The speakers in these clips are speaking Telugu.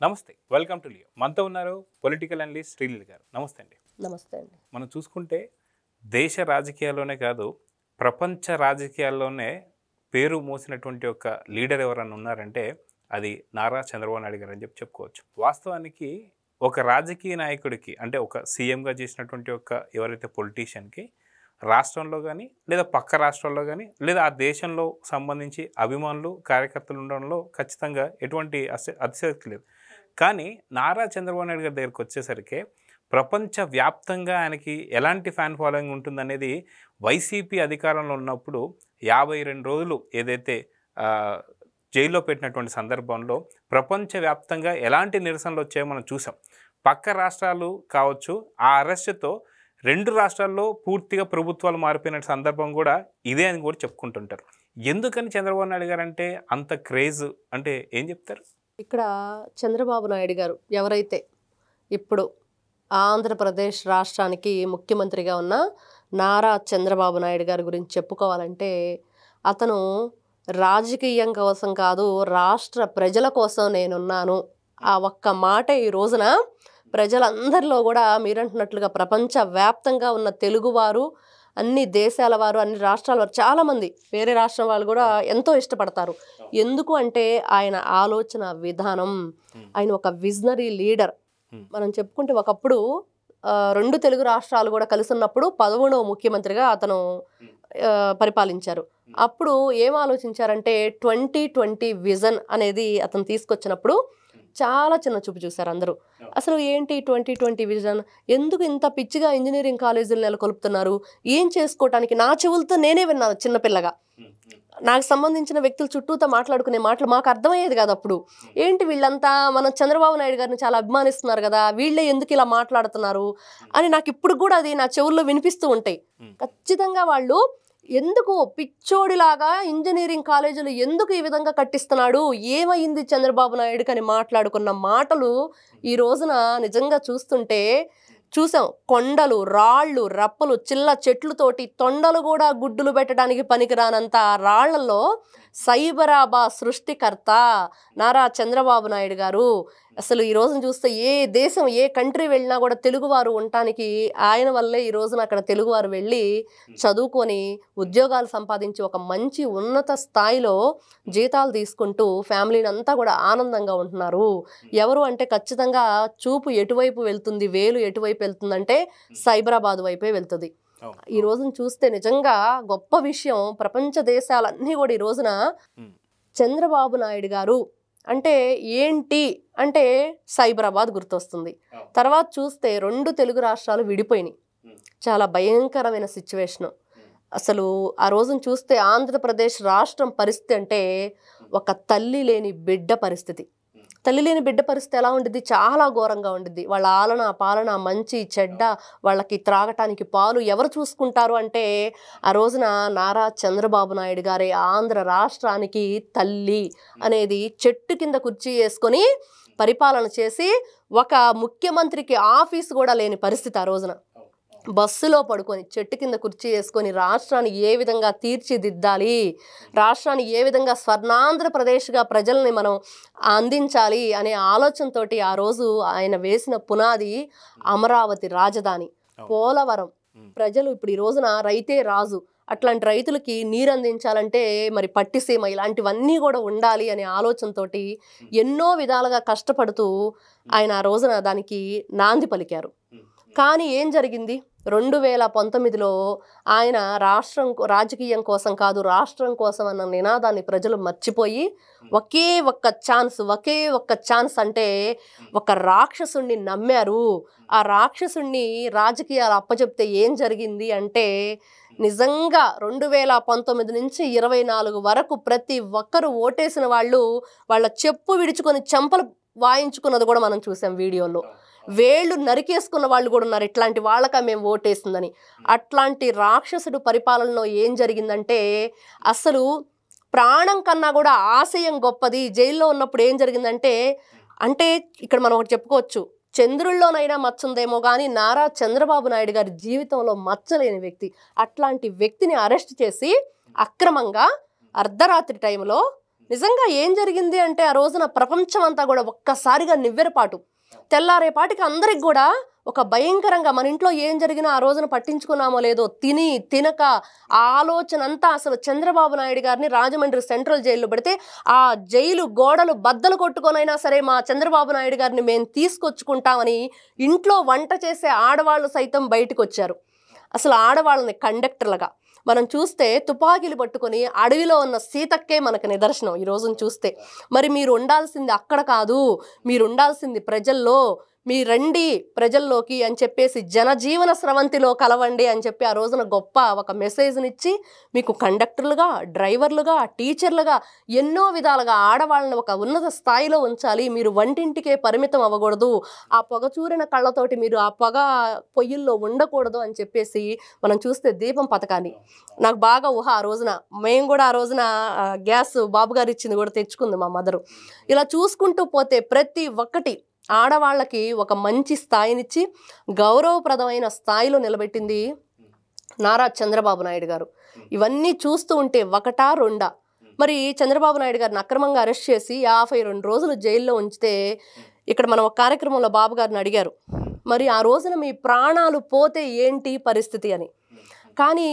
నమస్తే, వెల్కమ్ టు లియో. మనతో ఉన్నారు పొలిటికల్ అనలిస్ట్ శ్రీలీల గారు. నమస్తే అండి. నమస్తే అండి. మనం చూసుకుంటే దేశ రాజకీయాల్లోనే కాదు, ప్రపంచ రాజకీయాల్లోనే పేరు మోసినటువంటి ఒక లీడర్ ఎవరన్నా ఉన్నారంటే అది నారా చంద్రబాబు నాయుడు గారు అని చెప్పుకోవచ్చు. వాస్తవానికి ఒక రాజకీయ నాయకుడికి అంటే ఒక సీఎంగా చేసినటువంటి ఒక ఎవరైతే పొలిటీషియన్కి రాష్ట్రంలో కానీ లేదా పక్క రాష్ట్రాల్లో కానీ లేదా ఆ దేశంలో సంబంధించి అభిమానులు కార్యకర్తలు ఉండడంలో ఖచ్చితంగా ఎటువంటి అతిశయోక్తి లేదు. కానీ నారా చంద్రబాబు నాయుడు గారి దగ్గరికి వచ్చేసరికి ప్రపంచవ్యాప్తంగా ఆయనకి ఎలాంటి ఫ్యాన్ ఫాలోయింగ్ ఉంటుందనేది వైసీపీ అధికారంలో ఉన్నప్పుడు 52 రోజులు ఏదైతే జైల్లో పెట్టినటువంటి సందర్భంలో ప్రపంచవ్యాప్తంగా ఎలాంటి నిరసనలు వచ్చాయో మనం చూసాం. పక్క రాష్ట్రాలు కావచ్చు, ఆ అరెస్టుతో 2 రాష్ట్రాల్లో పూర్తిగా ప్రభుత్వాలు మారిపోయిన సందర్భం కూడా ఇదే అని కూడా చెప్పుకుంటుంటారు. ఎందుకని చంద్రబాబు నాయుడు గారు అంటే అంత క్రేజ్ అంటే ఏం చెప్తారు? ఇక్కడ చంద్రబాబు నాయుడు గారు ఎవరైతే ఇప్పుడు ఆంధ్రప్రదేశ్ రాష్ట్రానికి ముఖ్యమంత్రిగా ఉన్న నారా చంద్రబాబు నాయుడు గారి గురించి చెప్పుకోవాలంటే అతను రాజకీయం కోసం కాదు, రాష్ట్ర ప్రజల కోసం నేనున్నాను ఆ ఒక్క మాట ఈ రోజున ప్రజలందరిలో కూడా మీరంటున్నట్లుగా ప్రపంచవ్యాప్తంగా ఉన్న తెలుగువారు, అన్ని దేశాల వారు, అన్ని రాష్ట్రాల వారు, చాలామంది వేరే రాష్ట్రం వాళ్ళు కూడా ఎంతో ఇష్టపడతారు. ఎందుకు అంటే ఆయన ఆలోచన విధానం, ఆయన ఒక విజనరీ లీడర్. మనం చెప్పుకుంటే ఒకప్పుడు 2 తెలుగు రాష్ట్రాలు కూడా కలిసి ఉన్నప్పుడు 11వ ముఖ్యమంత్రిగా అతను పరిపాలించారు. అప్పుడు ఏం ఆలోచించారంటే 2020 విజన్ అనేది అతను తీసుకొచ్చినప్పుడు చాలా చిన్న చూపు చూశారు అందరూ. అసలు ఏంటి 2020 విజన్, ఎందుకు ఇంత పిచ్చిగా ఇంజనీరింగ్ కాలేజీలు నెలకొల్పుతున్నారు, ఏం చేసుకోవటానికి? నా చెవులతో నేనే విన్నాను చిన్నపిల్లగా. నాకు సంబంధించిన వ్యక్తులు చుట్టూతో మాట్లాడుకునే మాటలు మాకు అర్థమయ్యేది కాదు అప్పుడు. ఏంటి వీళ్ళంతా మనం చంద్రబాబు నాయుడు గారిని చాలా అభిమానిస్తున్నారు కదా, వీళ్ళే ఎందుకు ఇలా మాట్లాడుతున్నారు అని నాకు ఇప్పుడు కూడా అది నా చెవుల్లో వినిపిస్తూ ఉంటాయి. ఖచ్చితంగా వాళ్ళు ఎందుకు పిచ్చోడిలాగా ఇంజనీరింగ్ కాలేజీలు ఎందుకు ఈ విధంగా కట్టిస్తున్నాడు, ఏమైంది చంద్రబాబు నాయుడుకి అని మాట్లాడుకున్న మాటలు ఈ రోజున నిజంగా చూస్తుంటే చూసాం. కొండలు, రాళ్ళు, రప్పలు, చిల్ల చెట్లుతోటి తొండలు కూడా గుడ్డులు పెట్టడానికి పనికిరానంత రాళ్లలో సైబరాబా సృష్టికర్త నారా చంద్రబాబు నాయుడు గారు. అసలు ఈ రోజున చూస్తే ఏ దేశం, ఏ కంట్రీ వెళ్ళినా కూడా తెలుగువారు ఉండటానికి ఆయన వల్లే ఈ రోజున అక్కడ తెలుగువారు వెళ్ళి చదువుకొని ఉద్యోగాలు సంపాదించి ఒక మంచి ఉన్నత స్థాయిలో జీతాలు తీసుకుంటూ ఫ్యామిలీని అంతా కూడా ఆనందంగా ఉంటున్నారు. ఎవరు అంటే ఖచ్చితంగా చూపు ఎటువైపు వెళ్తుంది, వేలు ఎటువైపు వెళ్తుందంటే సైబరాబాద్ వైపే వెళ్తుంది. ఈ రోజున చూస్తే నిజంగా గొప్ప విషయం. ప్రపంచ దేశాలన్నీ కూడా ఈ రోజున చంద్రబాబు నాయుడు గారు అంటే ఏంటి అంటే సైబరాబాద్ గుర్తొస్తుంది. తర్వాత చూస్తే 2 తెలుగు రాష్ట్రాలు విడిపోయినాయి. చాలా భయంకరమైన సిచ్యువేషను. అసలు ఆ రోజున చూస్తే ఆంధ్రప్రదేశ్ రాష్ట్రం పరిస్థితి అంటే ఒక తల్లి లేని బిడ్డ పరిస్థితి. తల్లి లేని బిడ్డ పరిస్థితి ఎలా ఉండిద్ది? చాలా ఘోరంగా ఉండిద్ది. వాళ్ళ ఆలన పాలన, మంచి చెడ్డ, వాళ్ళకి త్రాగటానికి పాలు ఎవరు చూసుకుంటారు అంటే ఆ రోజున నారా చంద్రబాబు నాయుడు గారే ఆంధ్ర రాష్ట్రానికి తల్లి అనేది చెట్టు కింద కుర్చీ వేసుకొని పరిపాలన చేసి ఒక ముఖ్యమంత్రికి ఆఫీసు కూడా లేని పరిస్థితి. ఆ రోజున బస్సులో పడుకొని చెట్టు కింద కుర్చీ వేసుకొని రాష్ట్రాన్ని ఏ విధంగా తీర్చిదిద్దాలి, రాష్ట్రాన్ని ఏ విధంగా స్వర్ణాంధ్రప్రదేశ్గా ప్రజల్ని మనం అందించాలి అనే ఆలోచనతోటి ఆ రోజు ఆయన వేసిన పునాది అమరావతి రాజధాని, పోలవరం. ప్రజలు ఇప్పుడు ఈ రోజున రైతే రాజు, అట్లాంటి రైతులకి నీరు అందించాలంటే మరి పట్టిసీమ ఇలాంటివన్నీ కూడా ఉండాలి అనే ఆలోచనతోటి ఎన్నో విధాలుగా కష్టపడుతూ ఆయన ఆ రోజున దానికి నాంది పలికారు. కానీ ఏం జరిగింది? 2019లో ఆయన రాజకీయం కోసం కాదు, రాష్ట్రం కోసం అన్న నినాదాన్ని ప్రజలు మర్చిపోయి ఒకే ఒక్క ఛాన్స్ అంటే ఒక రాక్షసుణ్ణి నమ్మారు. ఆ రాక్షసుణ్ణి రాజకీయాలు అప్పచెప్తే ఏం జరిగింది అంటే నిజంగా 2019 నుంచి 24 వరకు ప్రతి ఒక్కరు ఓటేసిన వాళ్ళు వాళ్ళ చెప్పు విడుచుకొని చెంపలు వాయించుకున్నది కూడా మనం చూసాం వీడియోలో. వేళ్ళు నరికేసుకున్న వాళ్ళు కూడా ఉన్నారు, ఇట్లాంటి వాళ్ళక మేము ఓటేసిందని. అట్లాంటి రాక్షసుడు పరిపాలనలో ఏం జరిగిందంటే అసలు ప్రాణం కన్నా కూడా ఆశయం గొప్పది. జైల్లో ఉన్నప్పుడు ఏం జరిగిందంటే అంటే ఇక్కడ మనం ఒకటి చెప్పుకోవచ్చు, చంద్రుల్లోనైనా మచ్చుందేమో కానీ నారా చంద్రబాబు నాయుడు గారి జీవితంలో మచ్చలేని వ్యక్తి. అట్లాంటి వ్యక్తిని అరెస్ట్ చేసి అక్రమంగా అర్ధరాత్రి టైంలో నిజంగా ఏం జరిగింది అంటే ఆ రోజున ప్రపంచం అంతా కూడా ఒక్కసారిగా నివ్వెరపాటు. తెల్లారేపాటికి అందరికి కూడా ఒక భయంకరంగా మన ఇంట్లో ఏం జరిగినా ఆ రోజున పట్టించుకున్నామో లేదో తిని తినక ఆ ఆలోచన అంతా అసలు చంద్రబాబు నాయుడు గారిని రాజమండ్రి సెంట్రల్ జైల్లో పెడితే ఆ జైలు గోడలు బద్దలు కొట్టుకొనైనా సరే మా చంద్రబాబు నాయుడు గారిని మేము తీసుకొచ్చుకుంటామని ఇంట్లో వంట చేసే ఆడవాళ్ళు సైతం బయటకు వచ్చారు. అసలు ఆడవాళ్ళని కండక్టర్లుగా మనం చూస్తే తుపాకీలు పట్టుకొని అడవిలో ఉన్న సీతక్కే మనకు నిదర్శనం ఈ రోజున చూస్తే. మరి మీరు ఉండాల్సింది అక్కడ కాదు, మీరు ఉండాల్సింది ప్రజల్లో, మీ రండి ప్రజల్లోకి అని చెప్పేసి జనజీవన స్రవంతిలో కలవండి అని చెప్పి ఆ రోజున గొప్ప ఒక మెసేజ్నిచ్చి మీకు కండక్టర్లుగా, డ్రైవర్లుగా, టీచర్లుగా ఎన్నో విధాలుగా ఆడవాళ్ళని ఒక ఉన్నత స్థాయిలో ఉంచాలి, మీరు వంటింటికే పరిమితం అవ్వకూడదు, ఆ పొగచూరిన కళ్ళతోటి మీరు ఆ పొగ పొయ్యిల్లో ఉండకూడదు అని చెప్పేసి మనం చూస్తే దీపం పథకాన్ని నాకు బాగా ఊహ. ఆ రోజున మేము కూడా ఆ రోజున గ్యాస్ బాబు గారు ఇచ్చింది కూడా తెచ్చుకుంది మా మదరు. ఇలా చూసుకుంటూ పోతే ప్రతి ఒక్కటి ఆడవాళ్ళకి ఒక మంచి స్థాయినిచ్చి గౌరవప్రదమైన స్థాయిలో నిలబెట్టింది నారా చంద్రబాబు నాయుడు గారు. ఇవన్నీ చూస్తూ ఉంటే ఒకటా రెండా? మరి చంద్రబాబు నాయుడు గారిని అక్రమంగా అరెస్ట్ చేసి 52 రోజులు జైల్లో ఉంచితే ఇక్కడ మనం ఒక కార్యక్రమంలో బాబు గారిని అడిగారు, మరి ఆ రోజున మీ ప్రాణాలు పోతే ఏంటి పరిస్థితి అని. కానీ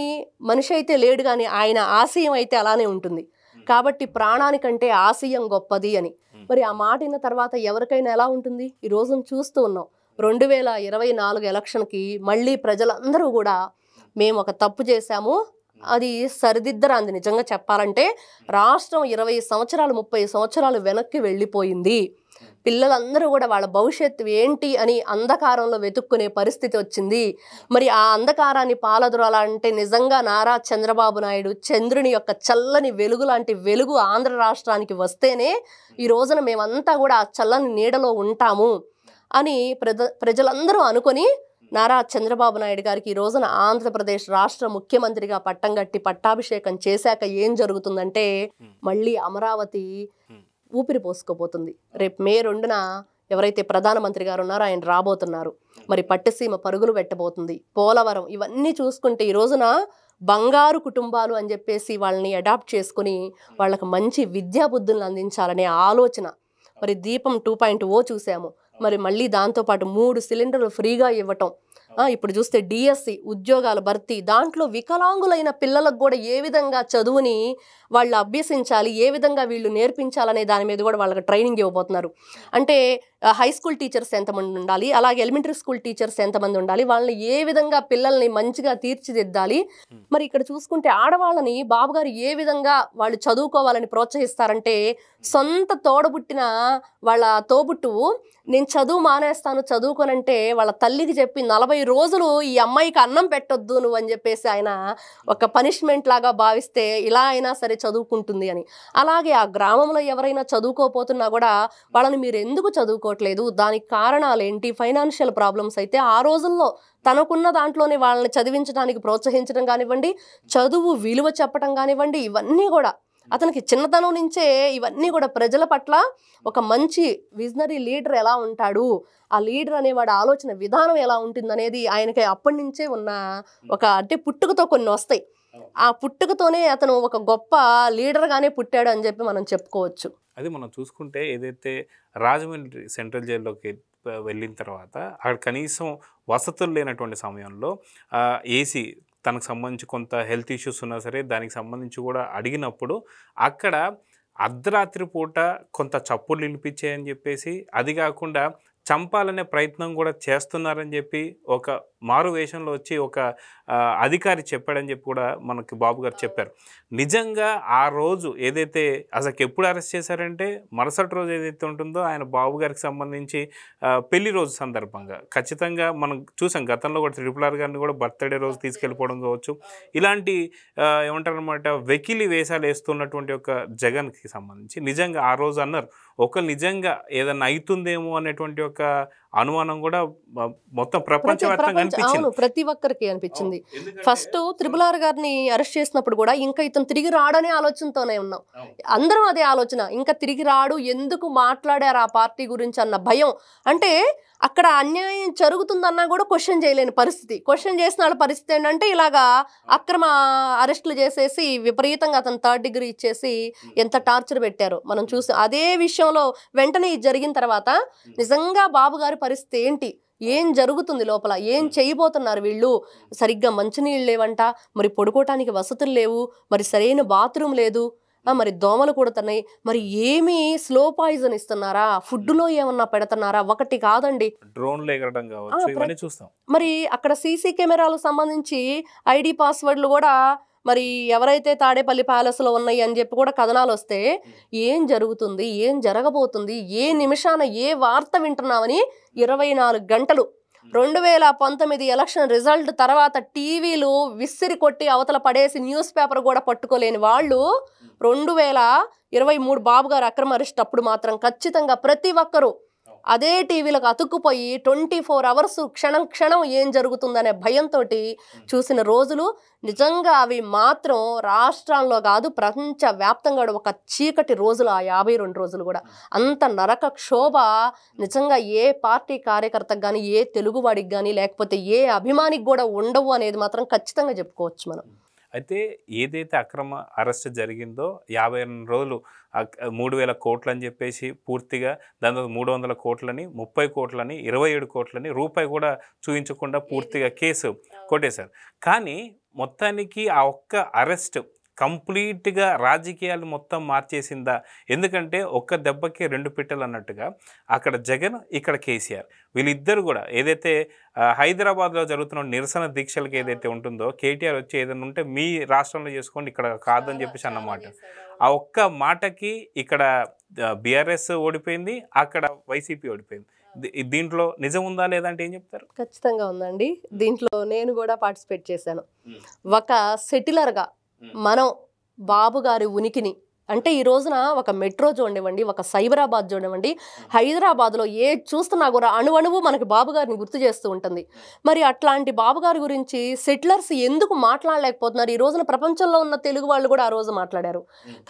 మనిషి అయితే లేడు, కానీ ఆయన ఆశయం అయితే అలానే ఉంటుంది. కాబట్టి ప్రాణానికంటే ఆశయం గొప్పది అని. మరి ఆ మాట విన్న తర్వాత ఎవరికైనా ఎలా ఉంటుంది? ఈ రోజును చూస్తూ ఉన్నాం. 2024 ఎలక్షన్కి మళ్ళీ ప్రజలందరూ కూడా మేము ఒక తప్పు చేశాము, అది సరిదిద్దరాంది. నిజంగా చెప్పాలంటే రాష్ట్రం 20 సంవత్సరాలు 30 సంవత్సరాలు వెనక్కి వెళ్ళిపోయింది. పిల్లలందరూ కూడా వాళ్ళ భవిష్యత్తు ఏంటి అని అంధకారంలో వెతుక్కునే పరిస్థితి వచ్చింది. మరి ఆ అంధకారాన్ని పాలదొరాలంటే నిజంగా నారా చంద్రబాబు నాయుడు చంద్రుని యొక్క చల్లని వెలుగు లాంటి వెలుగు ఆంధ్ర రాష్ట్రానికి వస్తేనే ఈ రోజున మేమంతా కూడా ఆ చల్లని నీడలో ఉంటాము అని ప్రజలందరూ అనుకొని నారా చంద్రబాబు నాయుడు గారికి ఈ రోజున ఆంధ్రప్రదేశ్ రాష్ట్ర ముఖ్యమంత్రిగా పట్టం కట్టి పట్టాభిషేకం చేశాక ఏం జరుగుతుందంటే మళ్ళీ అమరావతి ఊపిరి పోసుకోబోతుంది. రేపు మే 2న ఎవరైతే ప్రధానమంత్రి గారు ఉన్నారో ఆయన రాబోతున్నారు. మరి పట్టిసీమ పరుగులు పెట్టబోతుంది, పోలవరం, ఇవన్నీ చూసుకుంటే ఈ రోజున బంగారు కుటుంబాలు అని చెప్పేసి వాళ్ళని అడాప్ట్ చేసుకుని వాళ్ళకి మంచి విద్యా బుద్ధులను అందించాలనే ఆలోచన. మరి దీపం 2.0 చూసాము. మరి మళ్ళీ దాంతోపాటు 3 సిలిండర్లు ఫ్రీగా ఇవ్వటం. ఇప్పుడు చూస్తే డిఎస్సి ఉద్యోగాల భర్తీ, దాంట్లో వికలాంగులైన పిల్లలకు కూడా ఏ విధంగా చదువుని వాళ్ళు అభ్యసించాలి, ఏ విధంగా వీళ్ళు నేర్పించాలనే దాని మీద కూడా వాళ్ళకి ట్రైనింగ్ ఇవ్వబోతున్నారు. అంటే హై స్కూల్ టీచర్స్ ఎంతమంది ఉండాలి, అలాగే ఎలిమెంటరీ స్కూల్ టీచర్స్ ఎంతమంది ఉండాలి, వాళ్ళని ఏ విధంగా పిల్లల్ని మంచిగా తీర్చిదిద్దాలి. మరి ఇక్కడ చూసుకుంటే ఆడవాళ్ళని బాబుగారు ఏ విధంగా వాళ్ళు చదువుకోవాలని ప్రోత్సహిస్తారంటే సొంత తోడబుట్టిన వాళ్ళ తోబుట్టువు నేను చదువు మానేస్తాను చదువుకోనంటే వాళ్ళ తల్లికి చెప్పి 40 రోజులు ఈ అమ్మాయికి అన్నం పెట్టొద్దు నువ్వు అని చెప్పేసి ఆయన ఒక పనిష్మెంట్ లాగా భావిస్తే ఇలా అయినా సరే చదువుకుంటుంది అని. అలాగే ఆ గ్రామంలో ఎవరైనా చదువుకోపోతున్నా కూడా వాళ్ళని మీరు ఎందుకు చదువుకోవట్లేదు, దానికి కారణాలు ఏంటి, ఫైనాన్షియల్ ప్రాబ్లమ్స్ అయితే ఆ రోజుల్లో తనకున్న దాంట్లోనే వాళ్ళని చదివించడానికి ప్రోత్సహించడం కానివ్వండి, చదువు విలువ చెప్పడం కానివ్వండి, ఇవన్నీ కూడా అతనికి చిన్నతనం నుంచే ఇవన్నీ కూడా ప్రజల పట్ల ఒక మంచి విజనరీ లీడర్ ఎలా ఉంటాడు, ఆ లీడర్ అనేవాడు ఆలోచన విధానం ఎలా ఉంటుందనేది ఆయనకి అప్పటి నుంచే ఉన్న ఒక అంటే పుట్టుకతో కొన్ని వస్తాయి. ఆ పుట్టుకతోనే అతను ఒక గొప్ప లీడర్గానే పుట్టాడు అని చెప్పి మనం చెప్పుకోవచ్చు. అది మనం చూసుకుంటే ఏదైతే రాజమండ్రి సెంట్రల్ జైల్లోకి వెళ్ళిన తర్వాత అక్కడ కనీసం వసతులు లేనటువంటి సమయంలో ఏసీ తనకు సంబంధించి కొంత హెల్త్ ఇష్యూస్ ఉన్నా సరే దానికి సంబంధించి కూడా అడిగినప్పుడు అక్కడ అర్ధరాత్రి పూట కొంత చప్పుళ్ళు వినిపించాయని చెప్పేసి, అది కాకుండా చంపాలనే ప్రయత్నం కూడా చేస్తున్నారని చెప్పి ఒక మారు వేషంలో వచ్చి ఒక అధికారి చెప్పాడని చెప్పి కూడా మనకి బాబు గారు చెప్పారు. నిజంగా ఆ రోజు ఏదైతే అసలు ఎప్పుడు అరెస్ట్ చేశారంటే మరుసటి రోజు ఏదైతే ఉంటుందో ఆయన బాబు గారికి సంబంధించి పెళ్లి రోజు సందర్భంగా ఖచ్చితంగా మనం చూసాం. గతంలో కూడా RRR గారిని కూడా బర్త్డే రోజు తీసుకెళ్ళిపోవడం కావచ్చు, ఇలాంటి ఏమంటారు అనమాట వెకిలి వేషాలు వేస్తున్నటువంటి ఒక జగన్కి సంబంధించి నిజంగా ఆ రోజు అన్నారు ఒకరు నిజంగా ఏదన్నా అవుతుందేమో అనేటువంటి ఒక అనుమానం కూడా మొత్తం ప్రపంచవ్యాప్తంగా అనిపించింది. అవును, ప్రతి ఒక్కరికి అనిపించింది. ఫస్ట్ త్రిపుల్ గారిని అరెస్ట్ చేసినప్పుడు కూడా ఇంకా ఇతను తిరిగి రాడనే ఆలోచనతోనే ఉన్నాం. అందరం అదే ఆలోచన, ఇంకా తిరిగి రాడు, ఎందుకు మాట్లాడారు ఆ పార్టీ గురించి అన్న భయం. అంటే అక్కడ అన్యాయం జరుగుతుందన్నా కూడా క్వశ్చన్ చేయలేని పరిస్థితి. క్వశ్చన్ చేసిన వాళ్ళ పరిస్థితి ఏంటంటే ఇలాగా అక్రమ అరెస్టులు చేసేసి విపరీతంగా అతను 3rd డిగ్రీ ఇచ్చేసి ఎంత టార్చర్ పెట్టారో మనం చూసి, అదే విషయంలో వెంటనే ఇది జరిగిన తర్వాత నిజంగా బాబు గారి పరిస్థితి ఏంటి, ఏం జరుగుతుంది లోపల, ఏం చేయబోతున్నారు వీళ్ళు, సరిగ్గా మంచినీళ్ళు లేవంట, మరి పడుకోవటానికి వసతులు లేవు, మరి సరైన బాత్రూమ్ లేదు, మరి దోమలు కుడుతున్నాయి, మరి ఏమి స్లో పాయిజన్ ఇస్తున్నారా, ఫుడ్లో ఏమన్నా పెడుతున్నారా, ఒకటి కాదండి, డ్రోన్లు ఎగరడం కావచ్చు, ఇవన్నీ చూస్తాం. మరి అక్కడ సీసీ కెమెరాలకు సంబంధించి ఐడి పాస్వర్డ్లు కూడా మరి ఎవరైతే తాడేపల్లి ప్యాలెస్లో ఉన్నాయి అని చెప్పి కూడా కథనాలు వస్తే ఏం జరుగుతుంది, ఏం జరగబోతుంది, ఏ నిమిషాన ఏ వార్త వింటున్నామని 24 గంటలు 2019 ఎలక్షన్ రిజల్ట్ తర్వాత టీవీలు విసిరి కొట్టి అవతల పడేసి న్యూస్ పేపర్ కూడా పట్టుకోలేని వాళ్ళు 2023 బాబు గారు అక్రమ అరెస్ట్ అప్పుడు మాత్రం ఖచ్చితంగా ప్రతి ఒక్కరూ అదే టీవీలకు అతుక్కుపోయి 24 అవర్స్ క్షణం క్షణం ఏం జరుగుతుందనే భయంతో చూసిన రోజులు నిజంగా అవి మాత్రం రాష్ట్రాల్లో కాదు ప్రపంచవ్యాప్తంగా ఒక చీకటి రోజులు ఆ 52 రోజులు కూడా. అంత నరక క్షోభ నిజంగా ఏ పార్టీ కార్యకర్తకు కానీ, ఏ తెలుగువాడికి కానీ, లేకపోతే ఏ అభిమానికి కూడా ఉండవు అనేది మాత్రం ఖచ్చితంగా చెప్పుకోవచ్చు మనం. అయితే ఏదైతే అక్రమ అరెస్ట్ జరిగిందో 52 రోజులు 3,000 కోట్లు అని చెప్పేసి పూర్తిగా, దాని తర్వాత 300 కోట్లని, 30 కోట్లని, 27 కోట్లని, రూపాయి కూడా చూపించకుండా పూర్తిగా కేసు కొట్టేశారు. కానీ మొత్తానికి ఆ ఒక్క అరెస్ట్ కంప్లీట్గా రాజకీయాలు మొత్తం మార్చేసిందా? ఎందుకంటే ఒక్క దెబ్బకి 2 పిట్టలు అన్నట్టుగా అక్కడ జగన్, ఇక్కడ కేసీఆర్, వీళ్ళిద్దరు కూడా ఏదైతే హైదరాబాద్లో జరుగుతున్న నిరసన దీక్షలకు ఏదైతే ఉంటుందో, కేటీఆర్ వచ్చి ఏదైనా ఉంటే మీ రాష్ట్రంలో చేసుకోండి, ఇక్కడ కాదని చెప్పేసి అన్నమాట. ఆ ఒక్క మాటకి ఇక్కడ బీఆర్ఎస్ ఓడిపోయింది, అక్కడ వైసీపీ ఓడిపోయింది. దీంట్లో నిజం ఉందా లేదంటే ఏం చెప్తారు? ఖచ్చితంగా ఉందండి. దీంట్లో నేను కూడా పార్టిసిపేట్ చేశాను. ఒక సెటిలర్గా మనం బాబు గారి ఉనికిని, అంటే ఈ రోజున ఒక మెట్రో చూడండి, ఒక సైబరాబాద్ చూడండి, హైదరాబాద్లో ఏ చూస్తున్నా కూడా అణువణువు మనకి బాబు గారిని గుర్తు చేస్తూ ఉంటుంది. మరి అట్లాంటి బాబు గారి గురించి సెటిలర్స్ ఎందుకు మాట్లాడలేకపోతున్నారు? ఈ రోజున ప్రపంచంలో ఉన్న తెలుగు వాళ్ళు కూడా ఆ రోజు మాట్లాడారు.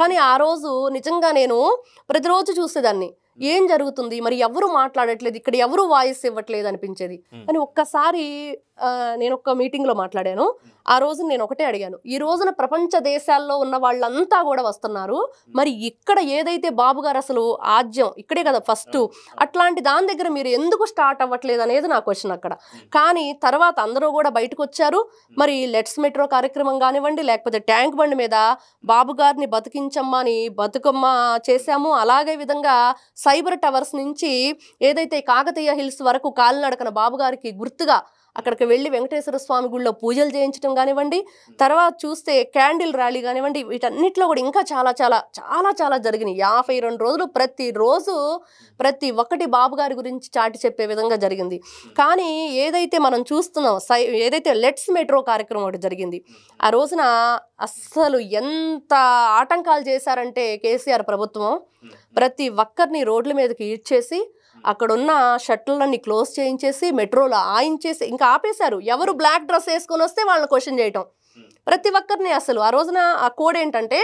కానీ ఆ రోజు నిజంగా నేను ప్రతిరోజు చూసేదాన్ని, ఏం జరుగుతుంది, మరి ఎవరు మాట్లాడట్లేదు, ఇక్కడ ఎవరు వాయిస్ ఇవ్వట్లేదు అనిపించేది. అని ఒక్కసారి నేను ఒక మీటింగ్లో మాట్లాడాను. ఆ రోజు నేను ఒకటే అడిగాను, ఈ రోజున ప్రపంచ దేశాల్లో ఉన్న వాళ్ళంతా కూడా వస్తున్నారు, మరి ఇక్కడ ఏదైతే బాబు గారు అసలు ఆద్యం ఇక్కడే కదా ఫస్ట్, అట్లాంటి దాని దగ్గర మీరు ఎందుకు స్టార్ట్ అవ్వట్లేదు అనేది నా క్వశ్చన్ అక్కడ. కానీ తర్వాత అందరూ కూడా బయటకు వచ్చారు. మరి లెట్స్ మెట్రో కార్యక్రమం కానివ్వండి, లేకపోతే ట్యాంక్ బండ్ మీద బాబు గారిని బతికించమ్మా అని బతుకమ్మ చేశాము. అలాగే విధంగా సైబర్ టవర్స్ నుంచి ఏదైతే కాకతీయ హిల్స్ వరకు కాలినడకన బాబు గారికి గుర్తుగా అక్కడికి వెళ్ళి వెంకటేశ్వర స్వామి గుడిలో పూజలు చేయించడం కానివ్వండి, తర్వాత చూస్తే క్యాండిల్ ర్యాలీ కానివ్వండి, వీటన్నిటిలో కూడా ఇంకా చాలా చాలా చాలా చాలా జరిగినాయి. 52 రోజులు ప్రతిరోజు ప్రతి ఒక్కటి బాబు గారి గురించి చాటి చెప్పే విధంగా జరిగింది. కానీ ఏదైతే మనం చూస్తున్నాం, ఏదైతే లెట్స్ మెట్రో కార్యక్రమం ఒకటి జరిగింది, ఆ రోజున అస్సలు ఎంత ఆటంకాలు చేశారంటే కేసీఆర్ ప్రభుత్వం ప్రతి ఒక్కరిని రోడ్ల మీదకి ఈడ్చేసి అక్కడున్న షట్లన్నీ క్లోజ్ చేయించేసి మెట్రోలో ఆయించేసి ఇంకా ఆపేశారు. ఎవరు బ్లాక్ డ్రెస్ వేసుకొని వస్తే వాళ్ళని క్వశ్చన్ చేయటం ప్రతి ఒక్కరిని. అసలు ఆ రోజున ఆ కోడ్ ఏంటంటే,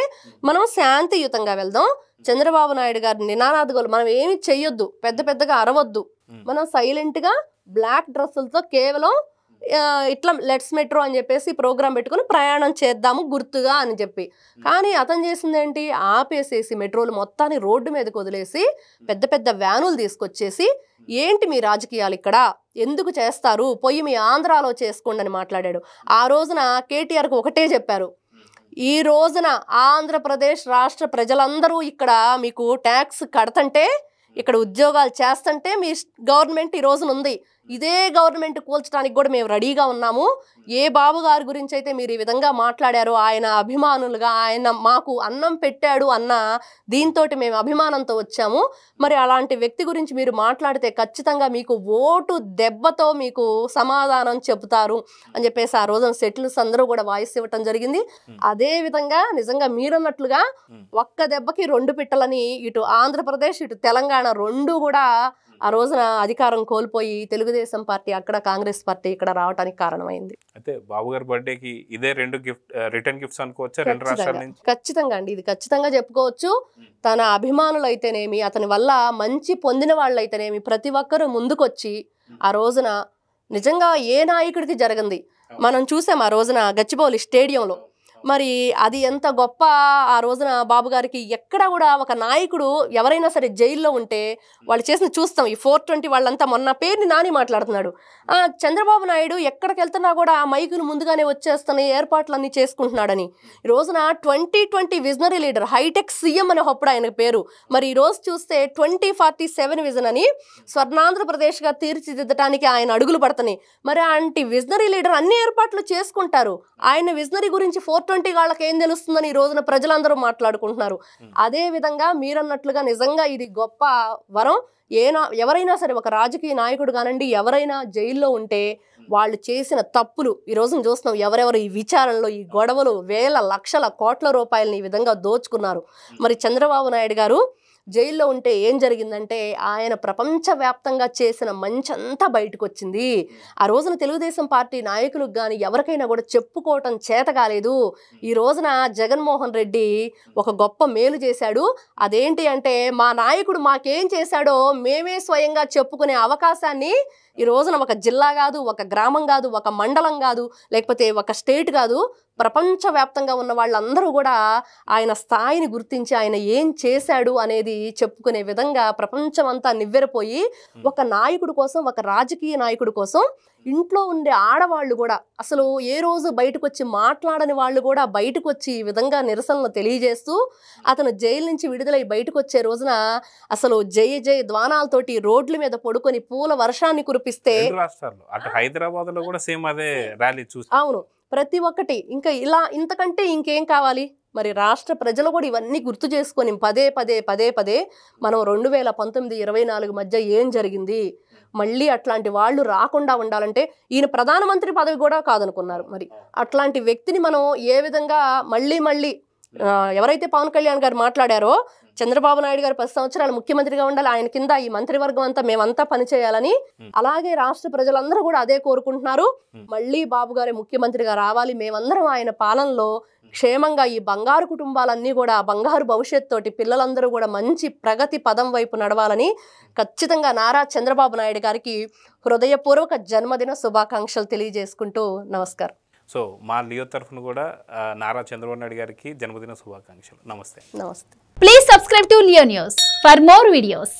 మనం శాంతియుతంగా వెళ్దాం, చంద్రబాబు నాయుడు గారి నినాదాలు మనం ఏమి చెయ్యొద్దు, పెద్ద పెద్దగా అరవద్దు, మనం సైలెంట్గా బ్లాక్ డ్రెస్సులతో కేవలం ఇట్లా లెట్స్ మెట్రో అని చెప్పేసి ప్రోగ్రాం పెట్టుకుని ప్రయాణం చేద్దాము గుర్తుగా అని చెప్పి. కానీ అతను చేసింది ఏంటి, ఆపేసేసి మెట్రోలు మొత్తాన్ని రోడ్డు మీదకి వదిలేసి పెద్ద పెద్ద వ్యానులు తీసుకొచ్చేసి, ఏంటి మీ రాజకీయాలు ఇక్కడ ఎందుకు చేస్తారు, పోయి మీ ఆంధ్రాలో చేసుకోండి అని మాట్లాడాడు. ఆ రోజున కేటీఆర్కి ఒకటే చెప్పారు, ఈ రోజున ఆంధ్రప్రదేశ్ రాష్ట్ర ప్రజలందరూ ఇక్కడ మీకు ట్యాక్స్ కడతంటే, ఇక్కడ ఉద్యోగాలు చేస్తుంటే మీ గవర్నమెంట్ ఈ రోజున ఉంది, ఇదే గవర్నమెంట్ కూల్చడానికి కూడా మేము రెడీగా ఉన్నాము. ఏ బాబు గారి గురించి అయితే మీరు ఈ విధంగా మాట్లాడారో, ఆయన అభిమానులుగా, ఆయన మాకు అన్నం పెట్టాడు అన్న దీంతో మేము అభిమానంతో వచ్చాము, మరి అలాంటి వ్యక్తి గురించి మీరు మాట్లాడితే ఖచ్చితంగా మీకు ఓటు దెబ్బతో మీకు సమాధానం చెబుతారు అని చెప్పేసి ఆ రోజున సెటిల్స్ అందరూ కూడా వాయిస్ ఇవ్వటం జరిగింది. అదే విధంగా నిజంగా మీరన్నట్లుగా ఒక్క దెబ్బకి 2 పిట్టలని ఇటు ఆంధ్రప్రదేశ్ ఇటు తెలంగాణ 2 కూడా ఆ రోజున అధికారం కోల్పోయి తెలుగుదేశం పార్టీ అక్కడ, కాంగ్రెస్ పార్టీ ఇక్కడ రావడానికి కారణమైంది. అయితే బాబు గారి బర్త్డేకి ఇదే 2 రిటర్న్ గిఫ్ట్స్ అనుకోవచ్చా 2 రాష్ట్రాల నుంచి? ఖచ్చితంగా అండి, ఇది ఖచ్చితంగా చెప్పుకోవచ్చు. తన అభిమానులు అయితేనేమి, అతని వల్ల మంచి పొందిన వాళ్ళు అయితేనేమి, ప్రతి ఒక్కరూ ముందుకొచ్చి ఆ రోజున నిజంగా ఏ నాయకుడికి జరగంది. మనం చూసాం ఆ రోజున గచ్చిబౌలి స్టేడియంలో. మరి అది ఎంత గొప్ప. ఆ రోజున బాబు గారికి ఎక్కడ కూడా ఒక నాయకుడు ఎవరైనా సరే జైల్లో ఉంటే వాళ్ళు చేసిన చూస్తాం. ఈ 420 వాళ్ళంతా మొన్న పేరుని నాని మాట్లాడుతున్నాడు. చంద్రబాబు నాయుడు ఎక్కడికి వెళ్తున్నా కూడా ఆ మైకులు ముందుగానే వచ్చేస్తున్నాయి, ఏర్పాట్లన్నీ చేసుకుంటున్నాడని. ఈ రోజున 2020 విజనరీ లీడర్, హైటెక్ సీఎం అనే అప్పుడు ఆయన పేరు. మరి ఈ రోజు చూస్తే 2047 విజన్ అని స్వర్ణాంధ్రప్రదేశ్గా తీర్చిదిద్దడానికి ఆయన అడుగులు పడుతున్నాయి. మరి అలాంటి విజనరీ లీడర్ అన్ని ఏర్పాట్లు చేసుకుంటారు. ఆయన విజనరీ గురించి 420 వాళ్ళకి ఏం తెలుస్తుందని ఈ రోజున ప్రజలందరూ మాట్లాడుకుంటున్నారు. అదే విధంగా మీరన్నట్లుగా నిజంగా ఇది గొప్ప వరం. ఎవరైనా సరే ఒక రాజకీయ నాయకుడు కానండి, ఎవరైనా జైల్లో ఉంటే వాళ్ళు చేసిన తప్పులు ఈ రోజున చూస్తున్నాం. ఎవరెవరు ఈ విచారణలో, ఈ గొడవలు వేల లక్షల కోట్ల రూపాయలని ఈ విధంగా దోచుకున్నారు. మరి చంద్రబాబు నాయుడు గారు జైల్లో ఉంటే ఏం జరిగిందంటే ఆయన ప్రపంచవ్యాప్తంగా చేసిన మంచంతా బయటకు వచ్చింది. ఆ రోజున తెలుగుదేశం పార్టీ నాయకులకు కానీ ఎవరికైనా కూడా చెప్పుకోవటం చేత కాలేదు. ఈ రోజున జగన్మోహన్ రెడ్డి ఒక గొప్ప మేలు చేశాడు. అదేంటి అంటే మా నాయకుడు మాకేం చేశాడో మేమే స్వయంగా చెప్పుకునే అవకాశాన్ని ఈ రోజున ఒక జిల్లా కాదు, ఒక గ్రామం కాదు, ఒక మండలం కాదు, లేకపోతే ఒక స్టేట్ కాదు, ప్రపంచవ్యాప్తంగా ఉన్న వాళ్ళందరూ కూడా ఆయన స్థాయిని గుర్తించి ఆయన ఏం చేశాడు అనేది చెప్పుకునే విధంగా ప్రపంచం అంతా నివ్వెరపోయి ఒక నాయకుడి కోసం, ఒక రాజకీయ నాయకుడి కోసం ఇంట్లో ఉండే ఆడవాళ్ళు కూడా అసలు ఏ రోజు బయటకు వచ్చి మాట్లాడని వాళ్ళు కూడా బయటకు వచ్చి ఈ విధంగా నిరసనలు తెలియజేస్తూ అతను జైలు నుంచి విడుదలై బయటకు వచ్చే రోజున అసలు జయ జయ ధ్వానాలతోటి రోడ్ల మీద పడుకొని పూల వర్షాన్ని కురిపిస్తే హైదరాబాద్ లో కూడా సేమ్ అదే ర్యాలీ చూసి అవును ప్రతి ఒక్కటి ఇంకా ఇలా ఇంతకంటే ఇంకేం కావాలి. మరి రాష్ట్ర ప్రజలు కూడా ఇవన్నీ గుర్తు చేసుకొని పదే పదే పదే పదే మనం 2019-24 మధ్య ఏం జరిగింది, మళ్ళీ అట్లాంటి వాళ్ళు రాకుండా ఉండాలంటే ఈయన ప్రధానమంత్రి పదవి కూడా కాదనుకున్నారు. మరి అట్లాంటి వ్యక్తిని మనం ఏ విధంగా మళ్ళీ ఎవరైతే పవన్ కళ్యాణ్ గారు మాట్లాడారో చంద్రబాబు నాయుడు గారు 10 సంవత్సరాలు ముఖ్యమంత్రిగా ఉండాలి, ఆయన కింద ఈ మంత్రివర్గం అంతా మేమంతా పనిచేయాలని, అలాగే రాష్ట్ర ప్రజలందరూ కూడా అదే కోరుకుంటున్నారు. మళ్ళీ బాబు గారే ముఖ్యమంత్రిగా రావాలి, మేమందరం ఆయన పాలనలో క్షేమంగా ఈ బంగారు కుటుంబాలన్నీ కూడా బంగారు భవిష్యత్తు పిల్లలందరూ కూడా మంచి ప్రగతి పదం వైపు నడవాలని ఖచ్చితంగా నారా చంద్రబాబు నాయుడు గారికి హృదయపూర్వక జన్మదిన శుభాకాంక్షలు తెలియజేసుకుంటూ నమస్కారం. సో మా లియో తరఫున కూడా నారా చంద్రబాబు నాయుడు గారికి జన్మదిన శుభాకాంక్షలు. నమస్తే. నమస్తే. Please subscribe to Leo News for more videos.